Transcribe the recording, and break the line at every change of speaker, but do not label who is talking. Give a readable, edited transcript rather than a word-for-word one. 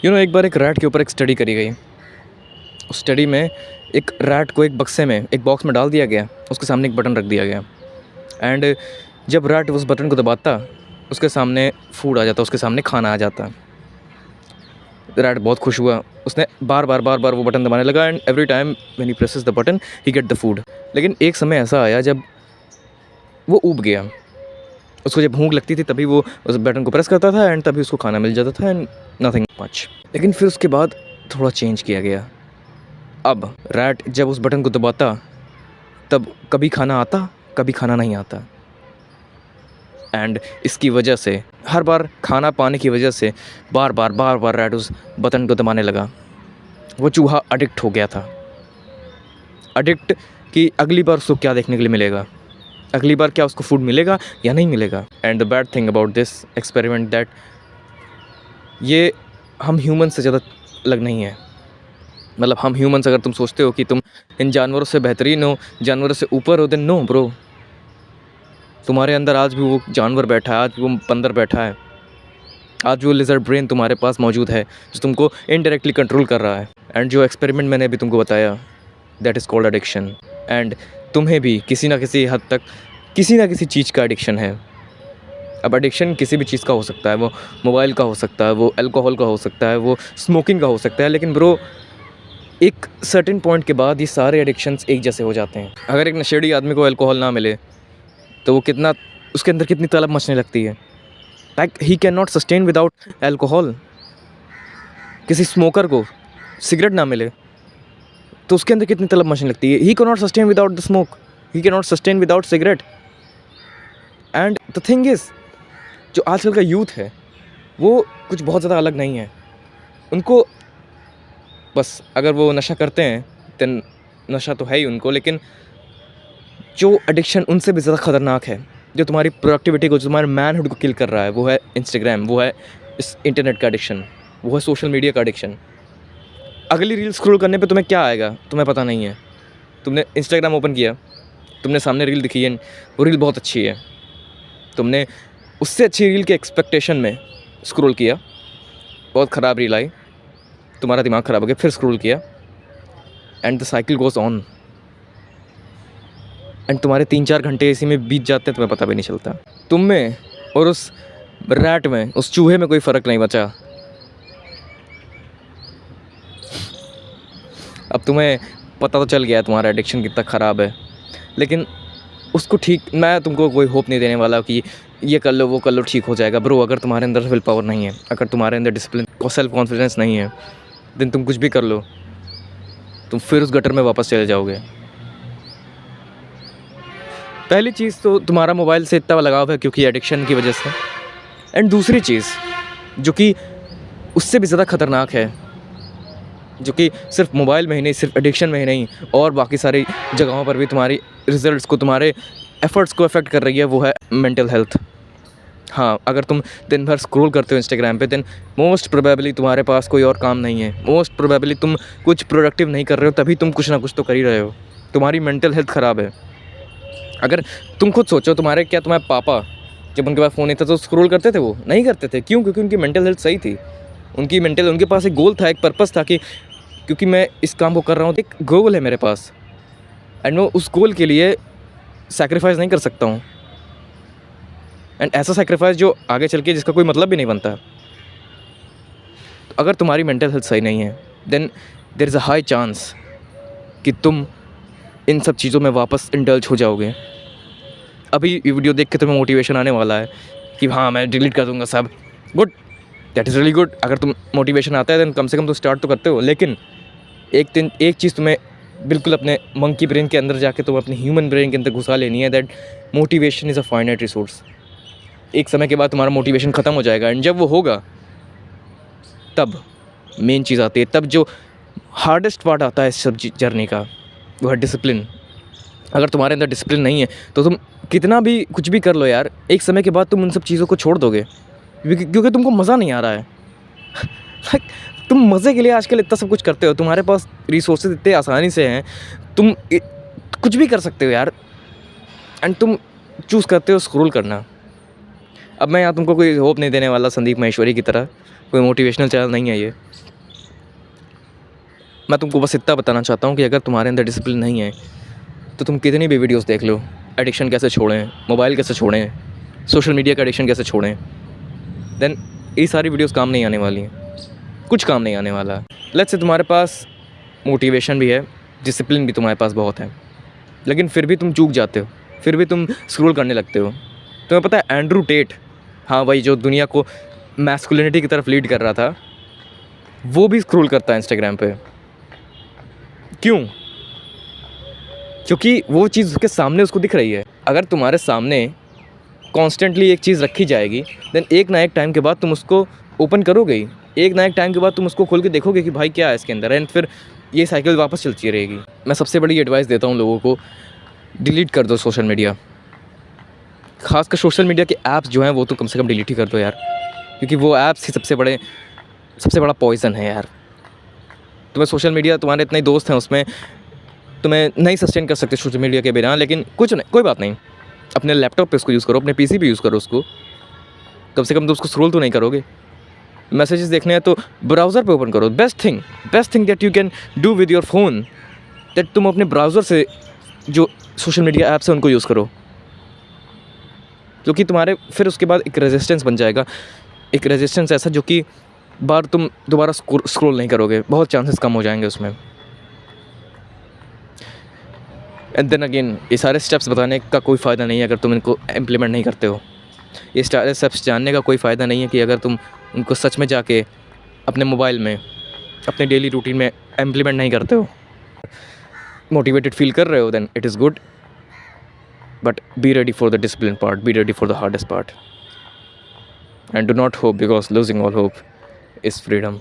एक बार एक रैट के ऊपर एक स्टडी करी गई। उस स्टडी में एक रैट को एक बक्से में, एक बॉक्स में डाल दिया गया। उसके सामने एक बटन रख दिया गया एंड जब रैट उस बटन को दबाता, उसके सामने फूड आ जाता, उसके सामने खाना आ जाता। रैट बहुत खुश हुआ। उसने बार बार वो बटन दबाने लगा and every time when he presses the button he get the food. लेकिन एक समय ऐसा आया जब वो ऊब गया। उसको जब भूख लगती थी तभी वो उस बटन को प्रेस करता था एंड तभी उसको खाना मिल जाता था एंड नथिंग मच। लेकिन फिर उसके बाद थोड़ा चेंज किया गया। अब रैट जब उस बटन को दबाता तब कभी खाना आता, कभी खाना नहीं आता। एंड इसकी वजह से हर बार खाना पाने की वजह से बार बार रैट उस बटन को दबाने लगा। वो चूहा एडिक्ट हो गया था। एडिक्ट कि अगली बार उसको क्या देखने के लिए मिलेगा, अगली बार क्या उसको फूड मिलेगा या नहीं मिलेगा। And the bad thing about this experiment that ये हम ह्यूमन से ज़्यादा अलग नहीं है। मतलब हम ह्यूमन्स, अगर तुम सोचते हो कि तुम इन जानवरों से बेहतरीन हो, जानवरों से ऊपर हो, देन नो ब्रो। तुम्हारे अंदर आज भी वो जानवर बैठा है, आज भी वो बंदर बैठा है, आज भी वो लिजर्ड ब्रेन तुम्हारे पास मौजूद है जो तुमको इनडायरेक्टली कंट्रोल कर रहा है। एंड जो एक्सपेरिमेंट मैंने अभी तुमको बताया, that is called addiction. And तुम्हें भी किसी ना किसी हद तक किसी ना किसी चीज़ का एडिक्शन है। अब एडिक्शन किसी भी चीज़ का हो सकता है, वो मोबाइल का हो सकता है, वो अल्कोहल का हो सकता है, वो स्मोकिंग का हो सकता है। लेकिन ब्रो, एक सर्टेन पॉइंट के बाद ये सारे एडिक्शंस एक जैसे हो जाते हैं। अगर एक नशेड़ी आदमी को अल्कोहल ना मिले तो वो कितना, उसके अंदर कितनी तलब मचने लगती है। Like he can not sustain without alcohol. किसी स्मोकर को सिगरेट ना मिले तो उसके अंदर कितनी तलब मचने लगती है। He can not sustain without the smoke, he can not sustain without cigarette. And the thing is, जो आजकल का यूथ है वो कुछ बहुत ज़्यादा अलग नहीं है। उनको बस अगर वो नशा करते हैं तो नशा तो है ही उनको, लेकिन जो एडिक्शन उनसे भी ज़्यादा ख़तरनाक है, जो तुम्हारी प्रोडक्टिविटी को, जो तुम्हारे मैनहुड को किल कर रहा है, वो है इंस्टाग्राम, वो है इस इंटरनेट का एडिक्शन, वो है सोशल मीडिया का एडिक्शन। अगली रील स्क्रॉल करने पे तुम्हें क्या आएगा तुम्हें पता नहीं है। तुमने इंस्टाग्राम ओपन किया, तुमने सामने रील दिखी है, वो रील बहुत अच्छी है, तुमने उससे अच्छी रील के एक्सपेक्टेशन में स्क्रॉल किया, बहुत ख़राब रील आई, तुम्हारा दिमाग ख़राब हो गया, फिर स्क्रॉल किया and the cycle goes on. And तुम्हारे 3-4 घंटे इसी में बीत जाते हैं, तुम्हें पता भी नहीं चलता। तुम में और उस रैट में, उस चूहे में कोई फ़र्क नहीं बचा। अब तुम्हें पता तो चल गया है तुम्हारा एडिक्शन कितना ख़राब है, लेकिन उसको ठीक, मैं तुमको कोई होप नहीं देने वाला कि ये कर लो वो कर लो ठीक हो जाएगा। ब्रो, अगर तुम्हारे अंदर विल पावर नहीं है, अगर तुम्हारे अंदर डिसिप्लिन और सेल्फ कॉन्फिडेंस नहीं है, देन तुम कुछ भी कर लो, तुम फिर उस गटर में वापस चले जाओगे। पहली चीज़ तो तुम्हारा मोबाइल से इतना लगाव है क्योंकि एडिक्शन की वजह से। एंड दूसरी चीज़ जो कि उससे भी ज़्यादा ख़तरनाक है, जो कि सिर्फ मोबाइल में ही नहीं, सिर्फ एडिक्शन में ही नहीं, और बाकी सारी जगहों पर भी तुम्हारी रिजल्ट्स को, तुम्हारे एफर्ट्स को अफेक्ट कर रही है, वो है मेंटल हेल्थ। हाँ, अगर तुम दिन भर स्क्रॉल करते हो इंस्टाग्राम पे, देन मोस्ट प्रोबेबली तुम्हारे पास कोई और काम नहीं है, मोस्ट प्रोबेबली तुम कुछ प्रोडक्टिव नहीं कर रहे हो, तभी तुम कुछ ना कुछ तो कर ही रहे हो। तुम्हारी मेंटल हेल्थ ख़राब है। अगर तुम खुद सोचो, तुम्हारे पापा जब उनके पास फ़ोन नहीं था तो स्क्रॉल करते थे? वो नहीं करते थे। क्यों? क्योंकि उनकी मेंटल हेल्थ सही थी। उनके पास एक गोल था, एक पर्पस था कि क्योंकि मैं इस काम को कर रहा हूँ, एक गोल है मेरे पास एंड मैं उस गोल के लिए सैक्रिफाइस नहीं कर सकता हूँ। एंड ऐसा सैक्रिफाइस जो आगे चल के जिसका कोई मतलब भी नहीं बनता। तो अगर तुम्हारी मेंटल हेल्थ सही नहीं है, then there is a high chance कि तुम इन सब चीज़ों में वापस इंडल्ज हो जाओगे। अभी ये वीडियो देख के तुम्हें मोटिवेशन आने वाला है कि हाँ मैं डिलीट कर दूँगा सब। Good, that is really good. अगर तुम मोटिवेशन आता है देन कम से कम तो स्टार्ट तो करते हो। लेकिन एक चीज़ तुम्हें बिल्कुल अपने मंकी ब्रेन के अंदर जाके तुम अपने ह्यूमन ब्रेन के अंदर घुसा लेनी है, that motivation is a finite resource. एक समय के बाद तुम्हारा मोटिवेशन ख़त्म हो जाएगा एंड जब वो होगा तब मेन चीज़ आती है, तब जो हार्डेस्ट पार्ट आता है इस सब जर्नी का, वो है डिसिप्लिन। अगर तुम्हारे अंदर डिसिप्लिन नहीं है तो तुम कितना भी कुछ भी कर लो यार, एक समय के बाद तुम उन सब चीज़ों को छोड़ दोगे क्योंकि तुमको मज़ा नहीं आ रहा है। तुम मज़े के लिए आजकल इतना सब कुछ करते हो, तुम्हारे पास रिसोर्सेज इतने आसानी से हैं, तुम कुछ भी कर सकते हो यार, एंड तुम चूज़ करते हो स्क्रॉल करना। अब मैं यहाँ तुमको कोई होप नहीं देने वाला संदीप माहेश्वरी की तरह, कोई मोटिवेशनल चैनल नहीं है ये। मैं तुमको बस इतना बताना चाहता हूँ कि अगर तुम्हारे अंदर डिसिप्लिन नहीं है तो तुम कितनी भी वीडियोस देख लो, एडिक्शन कैसे छोड़ें, मोबाइल कैसे छोड़ें, सोशल मीडिया का एडिक्शन कैसे छोड़ें, देन ये सारी वीडियोस काम नहीं आने वाली हैं, कुछ काम नहीं आने वाला है। लेट्स से तुम्हारे पास मोटिवेशन भी है, डिसिप्लिन भी तुम्हारे पास बहुत है, लेकिन फिर भी तुम चूक जाते हो, फिर भी तुम स्क्रॉल करने लगते हो। तुम्हें पता है एंड्रू टेट, हाँ भाई, जो दुनिया को मैस्कुलिनिटी की तरफ लीड कर रहा था, वो भी स्क्रॉल करता है इंस्टाग्राम पे। क्यों? क्योंकि वो चीज़ उसके सामने उसको दिख रही है। अगर तुम्हारे सामने कॉन्स्टेंटली एक चीज़ रखी जाएगी, देन एक ना एक टाइम के बाद तुम उसको ओपन करोगे ही, एक ना एक टाइम के बाद तुम उसको खोल के देखोगे कि भाई क्या है इसके अंदर, एंड फिर ये साइकिल वापस चलती रहेगी। मैं सबसे बड़ी एडवाइस देता हूँ लोगों को, डिलीट कर दो सोशल मीडिया। खासकर सोशल मीडिया के ऐप्स जो हैं वो तो कम से कम डिलीट ही कर दो यार, क्योंकि वो ऐप्स ही सबसे बड़ा पॉइज़न है यार। तुम्हें सोशल मीडिया, तुम्हारे इतने दोस्त हैं उसमें, तुम्हें नहीं सस्टेन कर सकते सोशल मीडिया के बिना, लेकिन कुछ नहीं, कोई बात नहीं, अपने लैपटॉप पे उसको यूज़ करो, अपने पीसी पे यूज़ करो उसको, कम से कम तो उसको स्क्रॉल तो नहीं करोगे। मैसेजेस देखने हैं तो ब्राउज़र पे ओपन करो। Best thing that you can do with your phone, that तुम अपने ब्राउज़र से जो सोशल मीडिया ऐप्स हैं उनको यूज़ करो, क्योंकि तुम्हारे फिर उसके बाद एक रेजिस्टेंस बन जाएगा, एक रेजिस्टेंस ऐसा जो कि तुम दोबारा स्क्रॉल नहीं करोगे, बहुत चांसेस कम हो जाएंगे उसमें। एंड देन अगेन, ये सारे स्टेप्स बताने का कोई फ़ायदा नहीं है अगर तुम इनको इम्प्लीमेंट नहीं करते हो। ये सारे स्टेप्स जानने का कोई फ़ायदा नहीं है कि अगर तुम उनको सच में जाके अपने मोबाइल में, अपने डेली रूटीन में इम्प्लीमेंट नहीं करते हो। मोटिवेटेड फील कर रहे हो, then it is good, but be ready for the discipline part, be ready for the hardest part, and do not hope, because losing all hope is freedom.